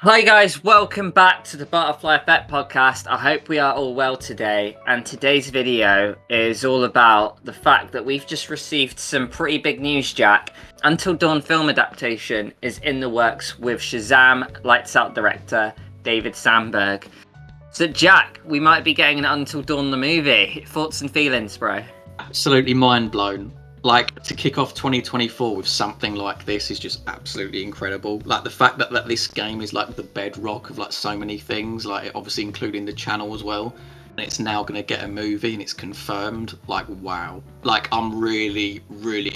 Hi guys, welcome back to the Butterfly Effect podcast. I hope we are all well today, and today's video is all about the fact that we've just received some pretty big news, Jack. Until Dawn film adaptation is in the works with Shazam Lights Out director David Sandberg. So Jack, we might be getting an Until Dawn the movie. Thoughts and feelings, bro? Absolutely mind blown. Like, to kick off 2024 with something like this is just absolutely incredible. Like, the fact that this game is like the bedrock of like so many things, like obviously including the channel as well, and it's now going to get a movie and it's confirmed. Like, wow. Like, I'm really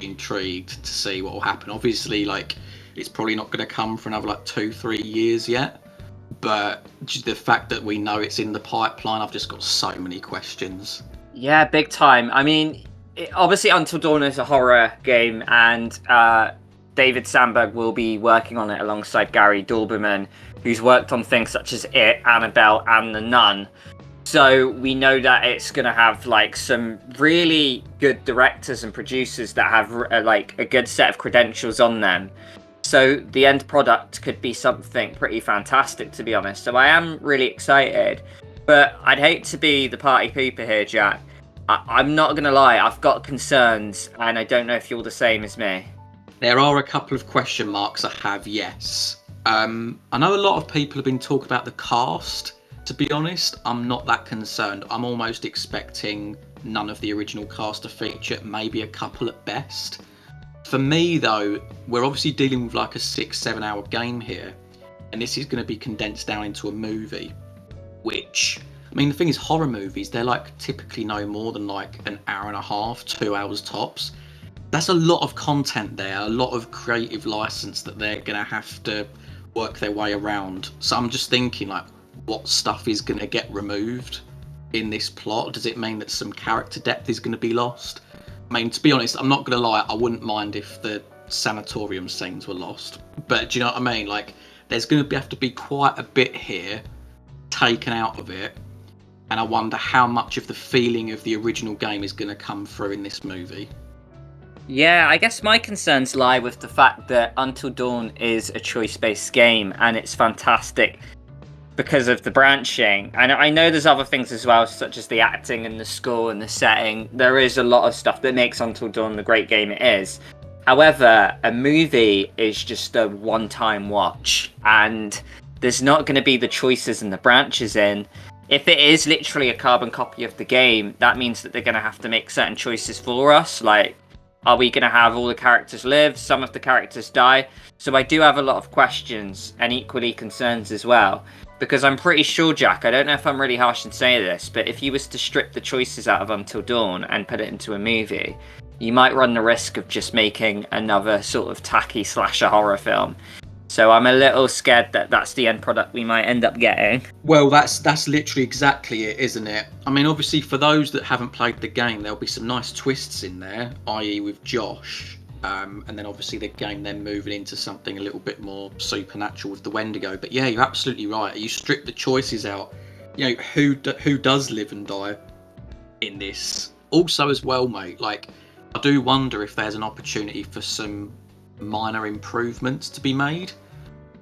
intrigued to see what will happen. Obviously, like, it's probably not going to come for another like 2-3 years yet, but just the fact that we know it's in the pipeline, I've just got so many questions. Yeah, big time. I mean, obviously Until Dawn is a horror game, and David Sandberg will be working on it alongside Gary Doberman, who's worked on things such as It, Annabelle, and The Nun. So we know that it's going to have like some really good directors and producers that have like a good set of credentials on them. So the end product could be something pretty fantastic, to be honest. So I am really excited, but I'd hate to be the party pooper here, Jack. I'm not going to lie, I've got concerns, and I don't know if you're the same as me. There are a couple of question marks I have, yes. I know a lot of people have been talking about the cast. To be honest, I'm not that concerned. I'm almost expecting none of the original cast to feature, maybe a couple at best. For me, though, we're obviously dealing with like a 6-7 hour game here, and this is going to be condensed down into a movie, which... I mean, the thing is, horror movies, they're like typically no more than like an hour and a half, 2 hours tops. That's a lot of content there, a lot of creative license that they're going to have to work their way around. So I'm just thinking, like, what stuff is going to get removed in this plot? Does it mean that some character depth is going to be lost? I mean, to be honest, I'm not going to lie, I wouldn't mind if the sanatorium scenes were lost. But do you know what I mean? Like, there's going to have to be quite a bit here taken out of it. And I wonder how much of the feeling of the original game is going to come through in this movie. Yeah, I guess my concerns lie with the fact that Until Dawn is a choice-based game, and it's fantastic because of the branching. And I know there's other things as well, such as the acting and the score and the setting. There is a lot of stuff that makes Until Dawn the great game it is. However, a movie is just a one-time watch, and there's not going to be the choices and the branches in. If it is literally a carbon copy of the game, that means that they're going to have to make certain choices for us. Like, are we going to have all the characters live? Some of the characters die? So I do have a lot of questions and equally concerns as well. Because I'm pretty sure, Jack, I don't know if I'm really harsh in saying this, but if you was to strip the choices out of Until Dawn and put it into a movie, you might run the risk of just making another sort of tacky slasher horror film. So I'm a little scared that that's the end product we might end up getting. Well, that's literally exactly it, isn't it? I mean, obviously, for those that haven't played the game, there'll be some nice twists in there, i.e. with Josh. And then obviously the game then moving into something a little bit more supernatural with the Wendigo. But yeah, you're absolutely right. You strip the choices out. You know, who does live and die in this? Also as well, mate, like, I do wonder if there's an opportunity for some minor improvements to be made.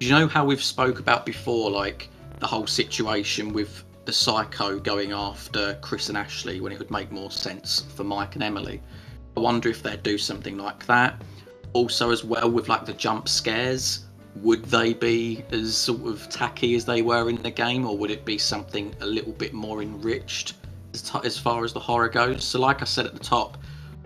You know how we've spoke about before, like the whole situation with the Psycho going after Chris and Ashley, when it would make more sense for Mike and Emily. I wonder if they'd do something like that. Also as well with like the jump scares, would they be as sort of tacky as they were in the game, or would it be something a little bit more enriched as far as the horror goes? So like I said at the top,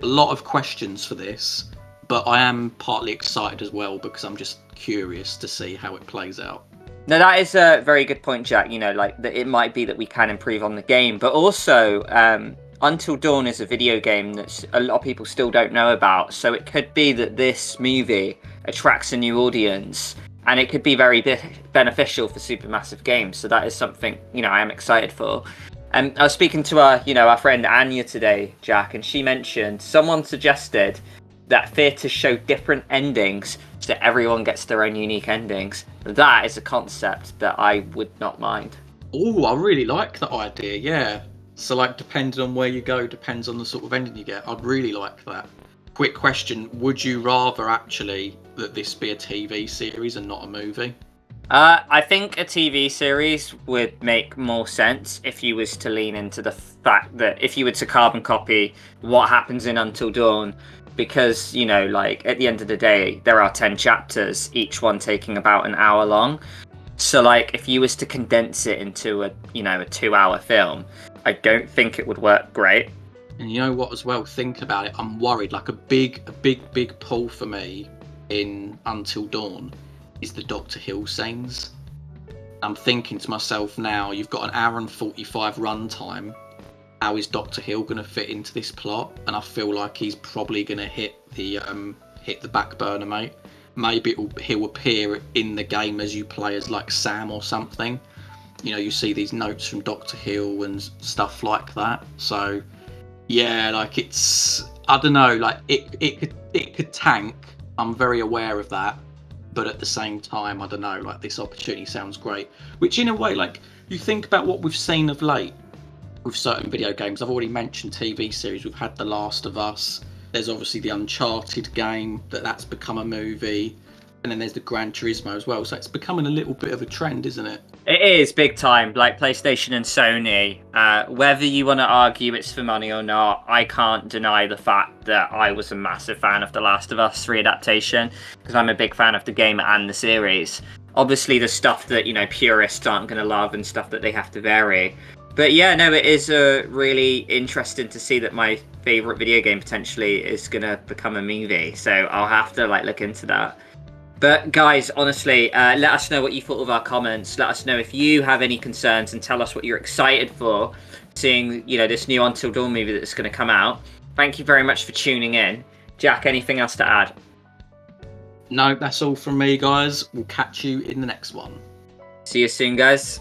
a lot of questions for this. But I am partly excited as well because I'm just curious to see how it plays out. No, that is a very good point, Jack. You know, like that it might be that we can improve on the game, but also Until Dawn is a video game that a lot of people still don't know about. So it could be that this movie attracts a new audience, and it could be very beneficial for Supermassive Games. So that is something, you know, I am excited for. I was speaking to our friend Anya today, Jack, and she mentioned someone suggested that theatres show different endings so everyone gets their own unique endings. That is a concept that I would not mind. Oh, I really like that idea, yeah. So like, depending on where you go, depends on the sort of ending you get. I'd really like that. Quick question, would you rather actually that this be a TV series and not a movie? I think a TV series would make more sense if you was to lean into the fact that if you were to carbon copy what happens in Until Dawn, because like at the end of the day, there are 10 chapters, each one taking about an hour long. So like if you was to condense it into a 2-hour film, I don't think it would work great. And you know what, as well, think about it. I'm worried. Like a big pull for me in Until Dawn is the Dr. Hill scenes. I'm thinking to myself now, you've got an hour and 45 runtime. How is Dr. Hill going to fit into this plot? And I feel like he's probably going to hit the back burner, mate. Maybe he'll appear in the game as you play as like Sam or something. You see these notes from Dr. Hill and stuff like that. So yeah, like I don't know, like it could tank. I'm very aware of that. But at the same time, I don't know, like this opportunity sounds great. Which in a way, like you think about what we've seen of late with certain video games. I've already mentioned TV series. We've had The Last of Us. There's obviously the Uncharted game that's become a movie. And then there's the Gran Turismo as well. So it's becoming a little bit of a trend, isn't it? It is big time, like PlayStation and Sony. Whether you want to argue it's for money or not, I can't deny the fact that I was a massive fan of The Last of Us readaptation, because I'm a big fan of the game and the series. Obviously, the stuff that purists aren't going to love and stuff that they have to vary. But yeah, no, it is really interesting to see that my favorite video game potentially is going to become a movie. So I'll have to look into that. But guys, honestly, let us know what you thought of our comments. Let us know if you have any concerns and tell us what you're excited for seeing, this new Until Dawn movie that's going to come out. Thank you very much for tuning in. Jack, anything else to add? No, that's all from me, guys. We'll catch you in the next one. See you soon, guys.